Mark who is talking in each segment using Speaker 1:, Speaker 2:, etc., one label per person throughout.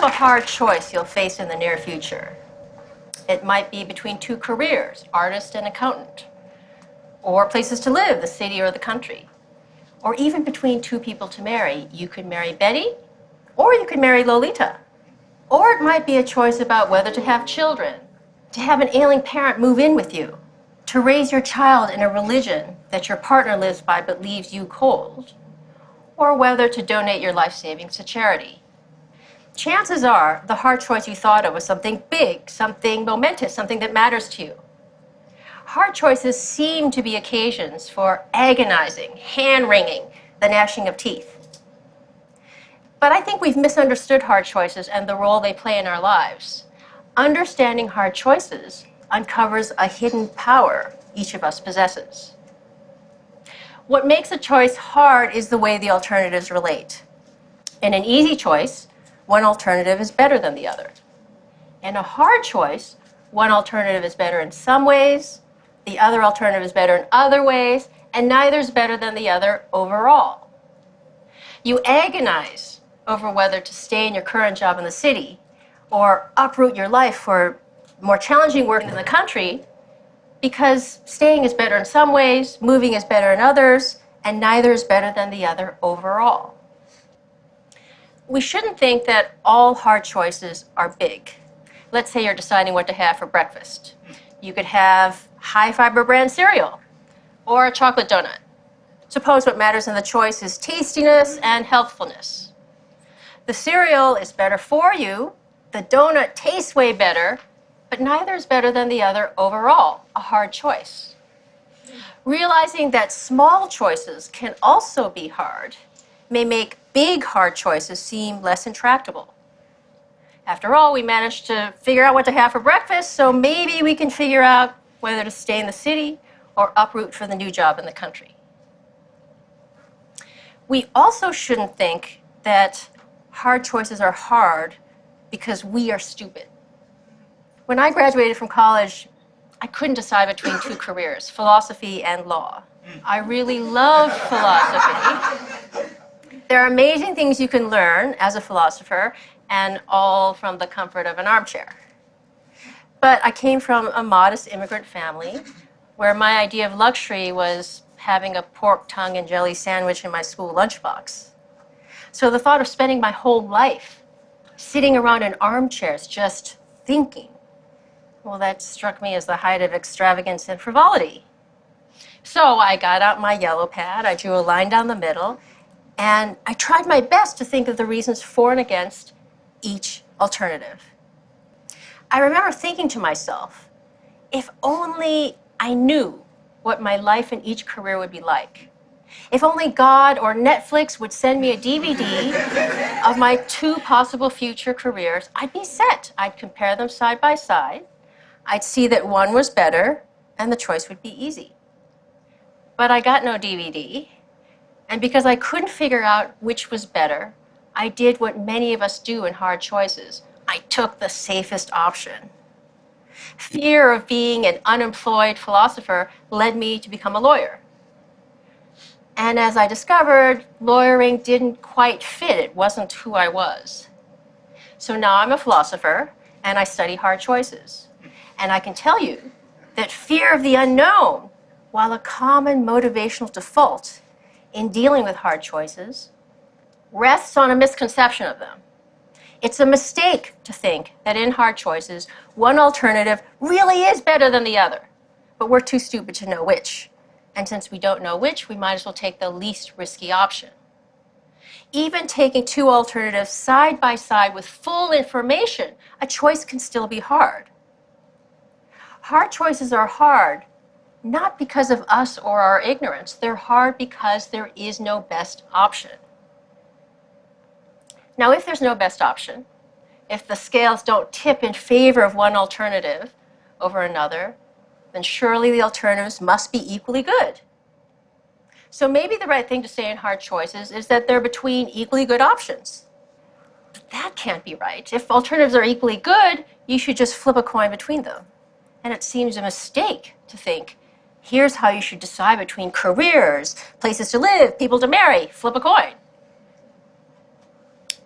Speaker 1: a hard choice you'll face in the near future. It might be between two careers, artist and accountant, or places to live, the city or the country, or even between two people to marry. You could marry Betty, or you could marry Lolita. Or it might be a choice about whether to have children, to have an ailing parent move in with you, to raise your child in a religion that your partner lives by but leaves you cold, or whether to donate your life savings to charity. Chances are the hard choice you thought of was something big, something momentous, something that matters to you. Hard choices seem to be occasions for agonizing, hand-wringing, the gnashing of teeth. But I think we've misunderstood hard choices and the role they play in our lives. Understanding hard choices uncovers a hidden power each of us possesses. What makes a choice hard is the way the alternatives relate. In an easy choice, one alternative is better than the other. In a hard choice, one alternative is better in some ways, the other alternative is better in other ways, and neither is better than the other overall. You agonize over whether to stay in your current job in the city or uproot your life for more challenging work in the country because staying is better in some ways, moving is better in others, and neither is better than the other overall. We shouldn't think that all hard choices are big. Let's say you're deciding what to have for breakfast. You could have high-fiber brand cereal or a chocolate donut. Suppose what matters in the choice is tastiness and healthfulness. The cereal is better for you, the donut tastes way better, but neither is better than the other overall, a hard choice. Realizing that small choices can also be hard may make big hard choices seem less intractable. After all, we managed to figure out what to have for breakfast, so maybe we can figure out whether to stay in the city or uproot for the new job in the country. We also shouldn't think that hard choices are hard because we are stupid. When I graduated from college, I couldn't decide between two careers, philosophy and law. I really loved philosophy. There are amazing things you can learn as a philosopher, and all from the comfort of an armchair. But I came from a modest immigrant family where my idea of luxury was having a pork tongue and jelly sandwich in my school lunchbox. So the thought of spending my whole life sitting around in armchairs just thinking, well, that struck me as the height of extravagance and frivolity. So I got out my yellow pad, I drew a line down the middle, and I tried my best to think of the reasons for and against each alternative. I remember thinking to myself, if only I knew what my life in each career would be like. If only God or Netflix would send me a DVD of my two possible future careers, I'd be set. I'd compare them side by side. I'd see that one was better, and the choice would be easy. But I got no DVD, and because I couldn't figure out which was better, I did what many of us do in hard choices. I took the safest option. Fear of being an unemployed philosopher led me to become a lawyer. And as I discovered, lawyering didn't quite fit. It wasn't who I was. So now I'm a philosopher, and I study hard choices. And I can tell you that fear of the unknown, while a common motivational default in dealing with hard choices, rests on a misconception of them. It's a mistake to think that in hard choices, one alternative really is better than the other, but we're too stupid to know which. And since we don't know which, we might as well take the least risky option. Even taking two alternatives side by side with full information, a choice can still be hard. Hard choices are hard, not because of us or our ignorance. They're hard because there is no best option. Now, if there's no best option, if the scales don't tip in favor of one alternative over another, then surely the alternatives must be equally good. So maybe the right thing to say in hard choices is that they're between equally good options. But that can't be right. If alternatives are equally good, you should just flip a coin between them. And it seems a mistake to think, here's how you should decide between careers, places to live, people to marry, flip a coin.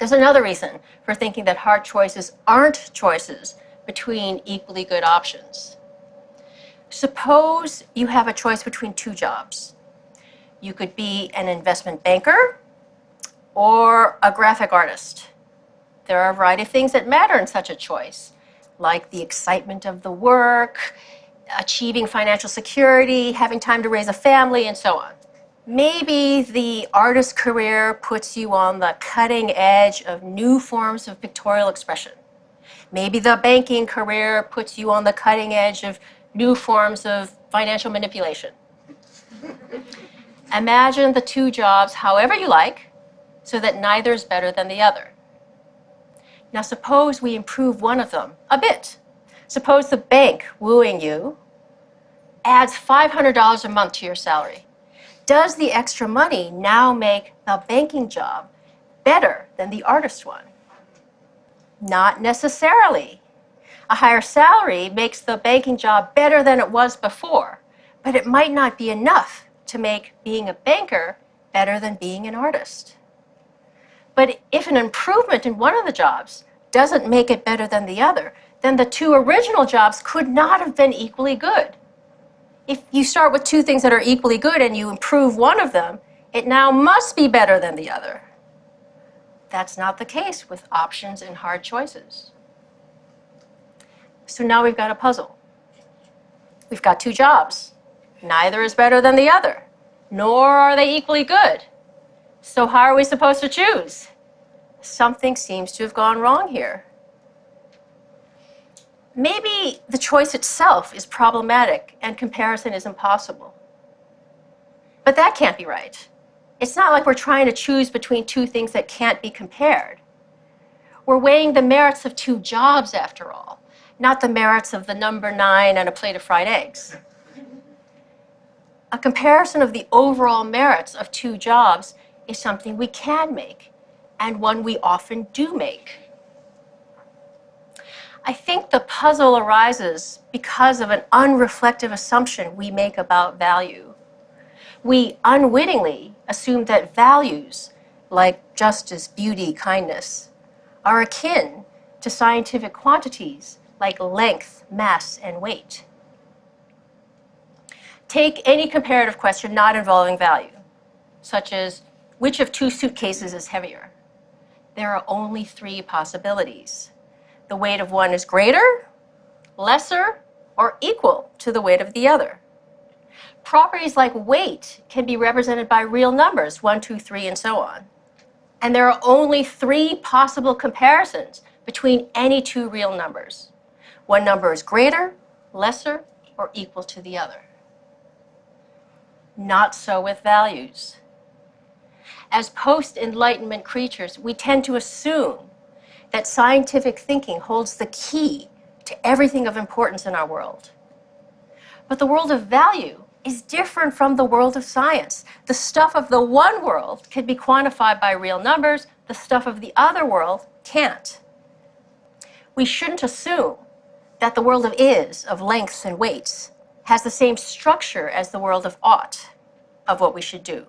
Speaker 1: There's another reason for thinking that hard choices aren't choices between equally good options. Suppose you have a choice between two jobs. You could be an investment banker or a graphic artist. There are a variety of things that matter in such a choice, like the excitement of the work, achieving financial security, having time to raise a family, and so on. Maybe the artist career puts you on the cutting edge of new forms of pictorial expression. Maybe the banking career puts you on the cutting edge of new forms of financial manipulation. Imagine the two jobs however you like, so that neither is better than the other. Now suppose we improve one of them a bit. Suppose the bank wooing you adds $500 a month to your salary. Does the extra money now make the banking job better than the artist one? Not necessarily. A higher salary makes the banking job better than it was before, but it might not be enough to make being a banker better than being an artist. But if an improvement in one of the jobs doesn't make it better than the other, then the two original jobs could not have been equally good. If you start with two things that are equally good and you improve one of them, it now must be better than the other. That's not the case with options and hard choices. So now we've got a puzzle. We've got two jobs. Neither is better than the other, nor are they equally good. So how are we supposed to choose? Something seems to have gone wrong here. Maybe the choice itself is problematic and comparison is impossible. But that can't be right. It's not like we're trying to choose between two things that can't be compared. We're weighing the merits of two jobs, after all, not the merits of the number 9 and a plate of fried eggs. A comparison of the overall merits of two jobs is something we can make, and one we often do make. I think the puzzle arises because of an unreflective assumption we make about value. We unwittingly assume that values, like justice, beauty, kindness, are akin to scientific quantities like length, mass, and weight. Take any comparative question not involving value, such as which of two suitcases is heavier? There are only 3 possibilities. The weight of one is greater, lesser, or equal to the weight of the other. Properties like weight can be represented by real numbers, 1, 2, 3, and so on. And there are only 3 possible comparisons between any 2 real numbers. One number is greater, lesser, or equal to the other. Not so with values. As post-Enlightenment creatures, we tend to assume that scientific thinking holds the key to everything of importance in our world. But the world of value is different from the world of science. The stuff of the one world can be quantified by real numbers, the stuff of the other world can't. We shouldn't assume that the world of is, of lengths and weights, has the same structure as the world of ought, of what we should do.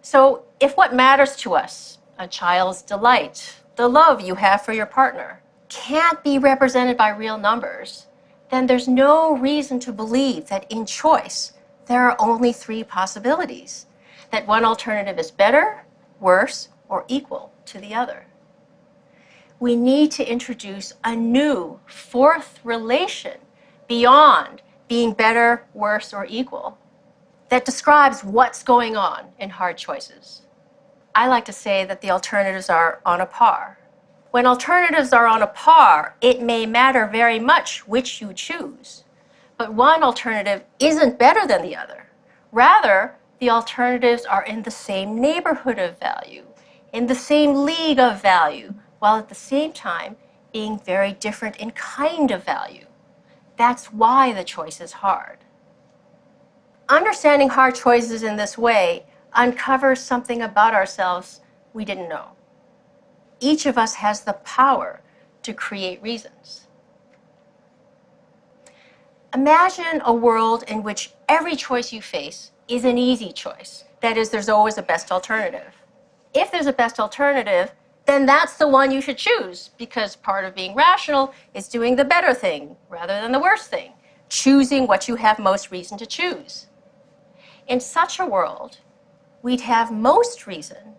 Speaker 1: So if what matters to us, a child's delight, the love you have for your partner, can't be represented by real numbers, then there's no reason to believe that in choice there are only 3 possibilities, that one alternative is better, worse, or equal to the other. We need to introduce a new 4th relation beyond being better, worse, or equal that describes what's going on in hard choices. I like to say that the alternatives are on a par. When alternatives are on a par, it may matter very much which you choose, but one alternative isn't better than the other. Rather, the alternatives are in the same neighborhood of value, in the same league of value, while at the same time being very different in kind of value. That's why the choice is hard. Understanding hard choices in this way uncovers something about ourselves we didn't know. Each of us has the power to create reasons. Imagine a world in which every choice you face is an easy choice. That is, there's always a best alternative. If there's a best alternative, then that's the one you should choose, because part of being rational is doing the better thing rather than the worse thing, choosing what you have most reason to choose. In such a world, we'd have most reason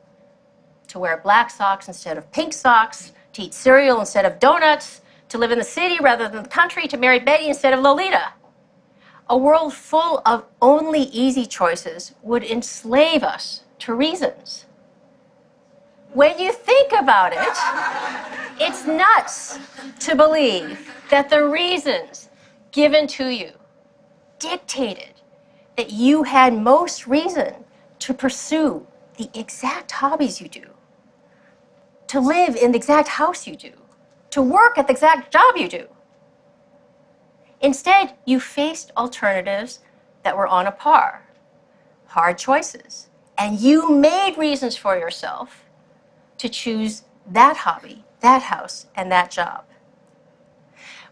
Speaker 1: to wear black socks instead of pink socks, to eat cereal instead of donuts, to live in the city rather than the country, to marry Betty instead of Lolita. A world full of only easy choices would enslave us to reasons. When you think about it, it's nuts to believe that the reasons given to you dictated that you had most reason to pursue the exact hobbies you do, to live in the exact house you do, to work at the exact job you do. Instead, you faced alternatives that were on a par, hard choices, and you made reasons for yourself to choose that hobby, that house, and that job.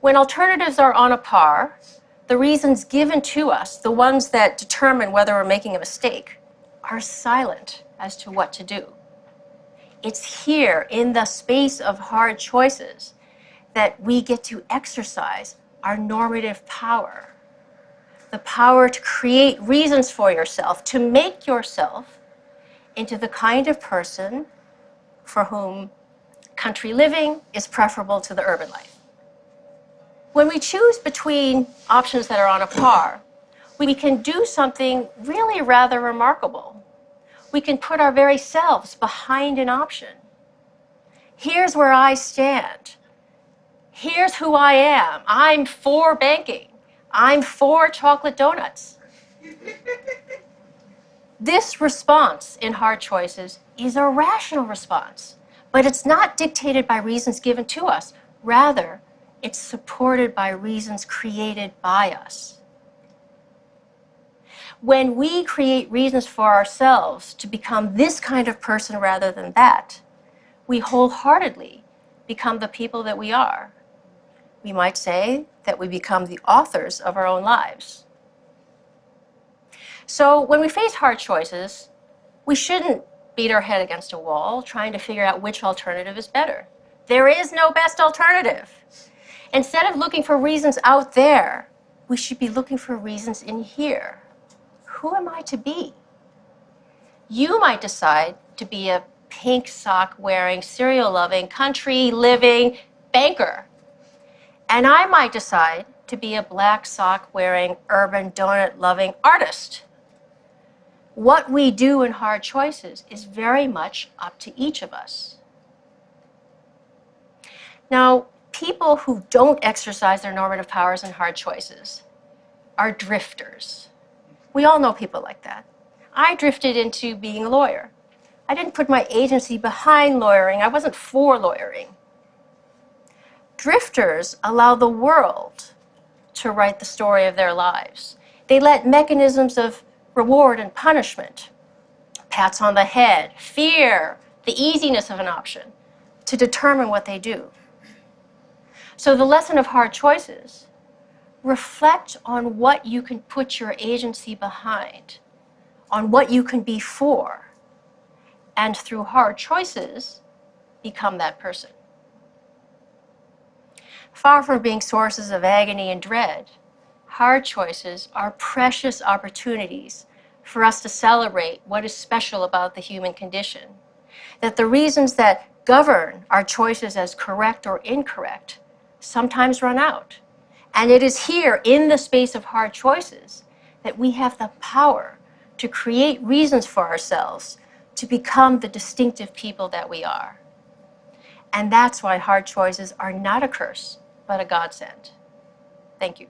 Speaker 1: When alternatives are on a par, the reasons given to us, the ones that determine whether we're making a mistake, are silent as to what to do. It's here in the space of hard choices that we get to exercise our normative power, the power to create reasons for yourself, to make yourself into the kind of person for whom country living is preferable to the urban life. When we choose between options that are on a par, we can do something really rather remarkable. We can put our very selves behind an option. Here's where I stand. Here's who I am. I'm for banking. I'm for chocolate donuts. This response in hard choices is a rational response, but it's not dictated by reasons given to us. Rather, it's supported by reasons created by us. When we create reasons for ourselves to become this kind of person rather than that, we wholeheartedly become the people that we are. We might say that we become the authors of our own lives. So when we face hard choices, we shouldn't beat our head against a wall trying to figure out which alternative is better. There is no best alternative. Instead of looking for reasons out there, we should be looking for reasons in here. Who am I to be? You might decide to be a pink sock wearing, cereal loving, country living banker. And I might decide to be a black sock wearing, urban donut loving artist. What we do in hard choices is very much up to each of us. Now, people who don't exercise their normative powers in hard choices are drifters. We all know people like that. I drifted into being a lawyer. I didn't put my agency behind lawyering. I wasn't for lawyering. Drifters allow the world to write the story of their lives. They let mechanisms of reward and punishment, pats on the head, fear, the easiness of an option, to determine what they do. So the lesson of hard choices: reflect on what you can put your agency behind, on what you can be for, and through hard choices, become that person. Far from being sources of agony and dread, hard choices are precious opportunities for us to celebrate what is special about the human condition, that the reasons that govern our choices as correct or incorrect sometimes run out. And it is here in the space of hard choices that we have the power to create reasons for ourselves to become the distinctive people that we are. And that's why hard choices are not a curse, but a godsend. Thank you.